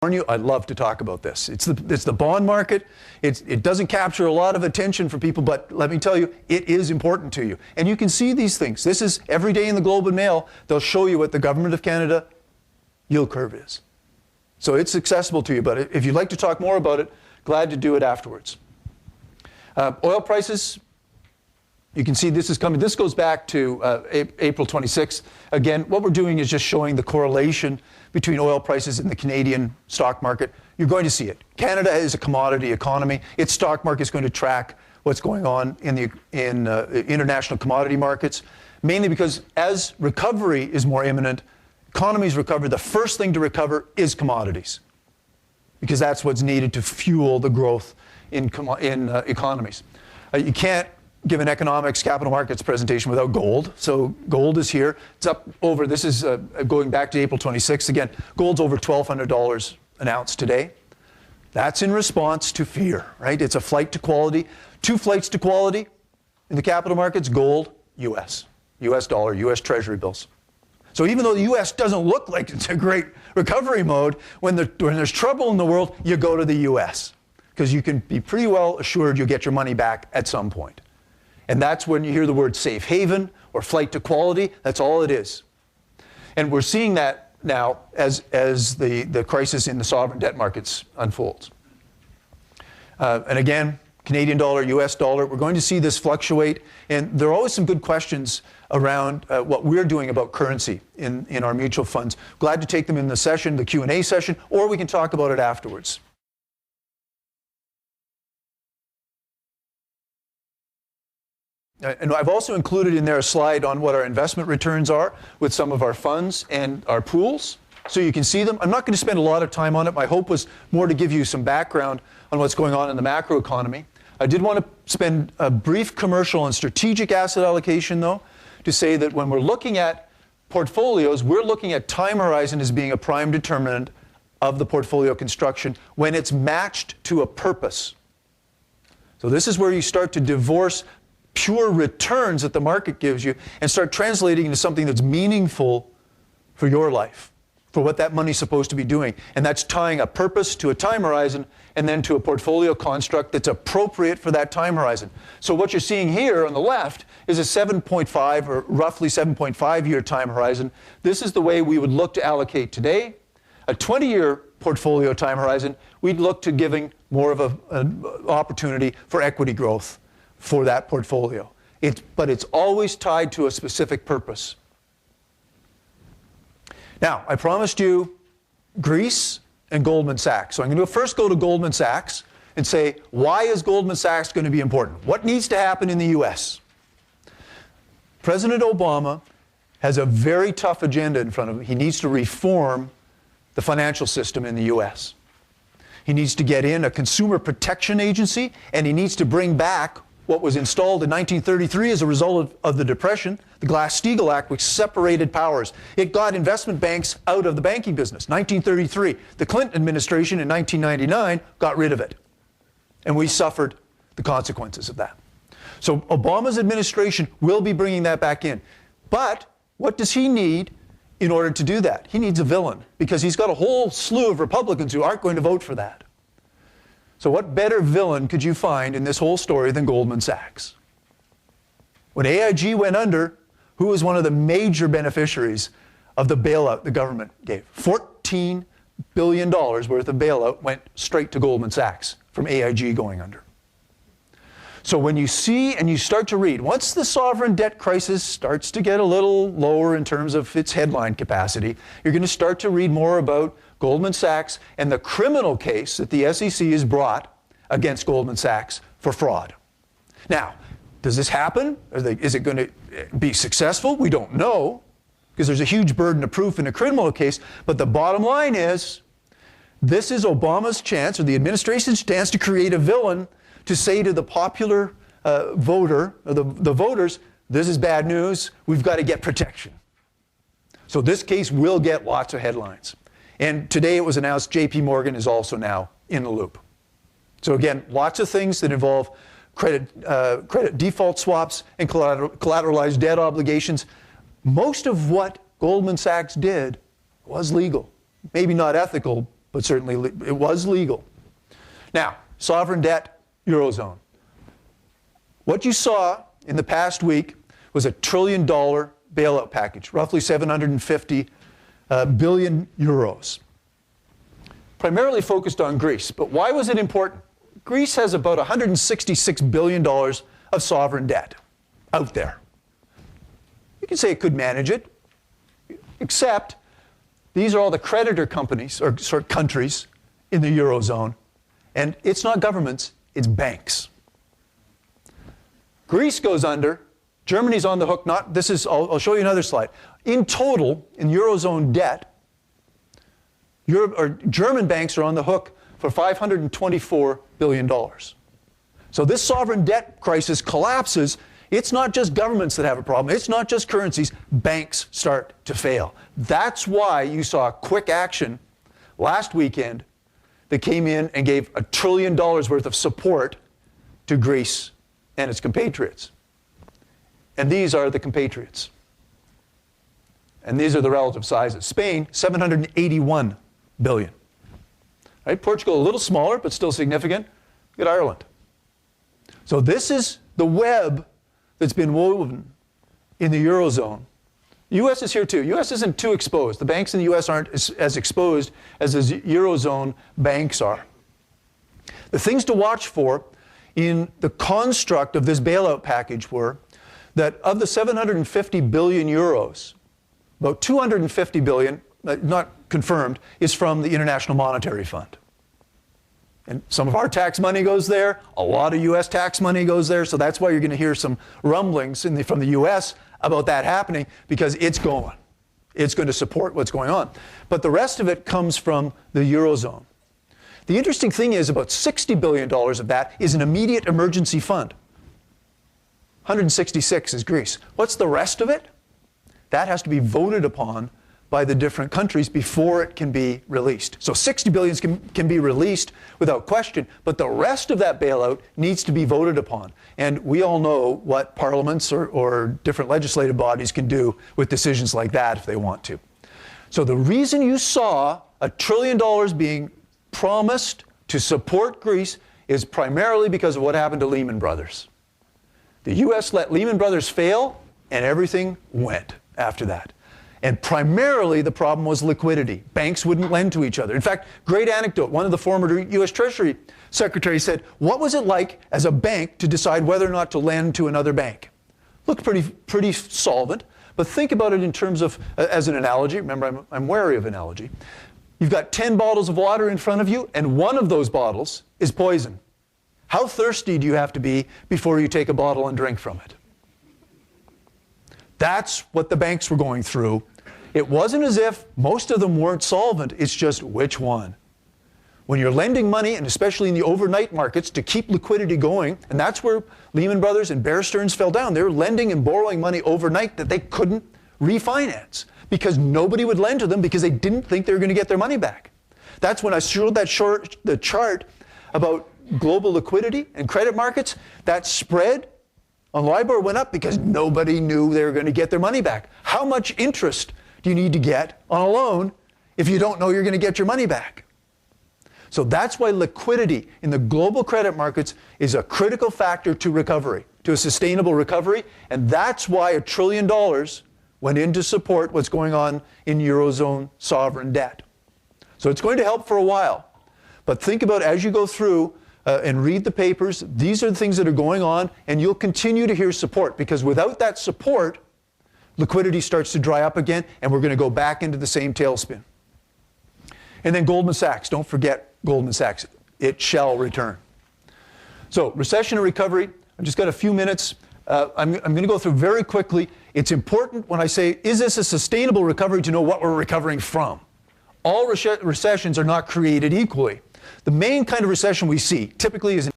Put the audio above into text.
you, I'd love to talk about this. It's the bond market. It doesn't capture a lot of attention for people, but let me tell you, it is important to you. And you can see these things. This is every day in the Globe and Mail. They'll show you what the Government of Canada yield curve is. So it's accessible to you, but if you'd like to talk more about it, glad to do it afterwards. Oil prices, you can see this is coming. This goes back to April 26th. Again, what we're doing is just showing the correlation between oil prices and the Canadian stock market. You're going to see it. Canada is a commodity economy. Its stock market is going to track what's going on in the international commodity markets, mainly because as recovery is more imminent, economies recover. The first thing to recover is commodities, because that's what's needed to fuel the growth in economies. You can't give an economics capital markets presentation without gold. So gold is here. It's up over, this is going back to April 26th. Again, gold's over $1,200 an ounce today. That's in response to fear, right? It's a flight to quality. Two flights to quality in the capital markets: gold, US dollar, US Treasury bills. So even though the US doesn't look like it's a great recovery mode, when there's trouble in the world, you go to the US, because you can be pretty well assured you'll get your money back at some point. And that's when you hear the word safe haven or flight to quality. That's all it is. And we're seeing that now as the crisis in the sovereign debt markets unfolds. And again, Canadian dollar, US dollar, we're going to see this fluctuate. And there are always some good questions around what we're doing about currency in our mutual funds. Glad to take them in the session, the Q&A session, or we can talk about it afterwards. And I've also included in there a slide on what our investment returns are with some of our funds and our pools, so you can see them. I'm not going to spend a lot of time on it. My hope was more to give you some background on what's going on in the macroeconomy. I did want to spend a brief commercial on strategic asset allocation, though, to say that when we're looking at portfolios, we're looking at time horizon as being a prime determinant of the portfolio construction when it's matched to a purpose. So this is where you start to divorce pure returns that the market gives you and start translating into something that's meaningful for your life, for what that money's supposed to be doing. And that's tying a purpose to a time horizon and then to a portfolio construct that's appropriate for that time horizon. So what you're seeing here on the left is a 7.5 or roughly 7.5 year time horizon. This is the way we would look to allocate today. A 20-year portfolio time horizon, we'd look to giving more of an opportunity for equity growth for that portfolio. But it's always tied to a specific purpose. Now, I promised you Greece and Goldman Sachs. So I'm going to first go to Goldman Sachs and say, why is Goldman Sachs going to be important? What needs to happen in the US? President Obama has a very tough agenda in front of him. He needs to reform the financial system in the US. He needs to get in a consumer protection agency, and he needs to bring back what was installed in 1933 as a result of the Depression, the Glass-Steagall Act, which separated powers. It got investment banks out of the banking business. 1933. The Clinton administration in 1999 got rid of it. And we suffered the consequences of that. So Obama's administration will be bringing that back in. But what does he need in order to do that? He needs a villain, because he's got a whole slew of Republicans who aren't going to vote for that. So what better villain could you find in this whole story than Goldman Sachs? When AIG went under, who was one of the major beneficiaries of the bailout the government gave? $14 billion worth of bailout went straight to Goldman Sachs from AIG going under. So when you see and you start to read, once the sovereign debt crisis starts to get a little lower in terms of its headline capacity, you're going to start to read more about Goldman Sachs and the criminal case that the SEC has brought against Goldman Sachs for fraud. Now, does this happen? Is it going to be successful? We don't know, because there's a huge burden of proof in a criminal case. But the bottom line is, this is Obama's chance, or the administration's chance, to create a villain to say to the popular voter, or the voters, this is bad news, we've got to get protection. So this case will get lots of headlines. And today it was announced JP Morgan is also now in the loop. So again, lots of things that involve credit default swaps and collateralized debt obligations. Most of what Goldman Sachs did was legal. Maybe not ethical, but certainly it was legal. Now, sovereign debt, Eurozone. What you saw in the past week was a $1 trillion bailout package, roughly 750 billion euros, primarily focused on Greece. But why was it important? Greece has about $166 billion of sovereign debt out there. You can say it could manage it, except these are all the creditor companies or countries in the Eurozone, and it's not governments, it's banks. Greece goes under, Germany's on the hook, I'll show you another slide. In total, in Eurozone debt, German banks are on the hook for $524 billion. So this sovereign debt crisis collapses. It's not just governments that have a problem. It's not just currencies. Banks start to fail. That's why you saw quick action last weekend that came in and gave $1 trillion worth of support to Greece and its compatriots. And these are the compatriots. And these are the relative sizes. Spain, $781 billion. Right? Portugal, a little smaller, but still significant. Look at Ireland. So this is the web that's been woven in the Eurozone. The U.S. is here too. The U.S. isn't too exposed. The banks in the U.S. aren't as exposed as the Eurozone banks are. The things to watch for in the construct of this bailout package were that of the 750 billion euros, about 250 billion, not confirmed, is from the International Monetary Fund. And some of our tax money goes there, a lot of U.S. tax money goes there, so that's why you're going to hear some rumblings from the U.S. about that happening, because it's going. It's going to support what's going on. But the rest of it comes from the Eurozone. The interesting thing is about $60 billion of that is an immediate emergency fund. 166 is Greece. What's the rest of it? That has to be voted upon by the different countries before it can be released. So 60 billion can be released without question, but the rest of that bailout needs to be voted upon. And we all know what parliaments or different legislative bodies can do with decisions like that if they want to. So the reason you saw $1 trillion being promised to support Greece is primarily because of what happened to Lehman Brothers. The U.S. let Lehman Brothers fail, and everything went after that. And primarily the problem was liquidity. Banks wouldn't lend to each other. In fact, great anecdote, one of the former U.S. Treasury secretaries said, what was it like as a bank to decide whether or not to lend to another bank? Looked pretty solvent, but think about it in terms of, as an analogy, remember I'm wary of analogy. You've got 10 bottles of water in front of you, and one of those bottles is poison. How thirsty do you have to be before you take a bottle and drink from it? That's what the banks were going through. It wasn't as if most of them weren't solvent, it's just which one. When you're lending money, and especially in the overnight markets, to keep liquidity going, and that's where Lehman Brothers and Bear Stearns fell down. They were lending and borrowing money overnight that they couldn't refinance because nobody would lend to them because they didn't think they were going to get their money back. That's when I showed the chart about global liquidity and credit markets. That spread on LIBOR went up because nobody knew they were going to get their money back. How much interest do you need to get on a loan if you don't know you're going to get your money back? So that's why liquidity in the global credit markets is a critical factor to recovery, to a sustainable recovery, and that's why $1 trillion went in to support what's going on in Eurozone sovereign debt. So it's going to help for a while, but think about as you go through and read the papers, these are the things that are going on, and you'll continue to hear support, because without that support, liquidity starts to dry up again, and we're going to go back into the same tailspin. And then Goldman Sachs, don't forget Goldman Sachs. It shall return. So recession and recovery, I've just got a few minutes. I'm going to go through very quickly. It's important when I say, is this a sustainable recovery, to know what we're recovering from. All recessions are not created equally. The main kind of recession we see typically is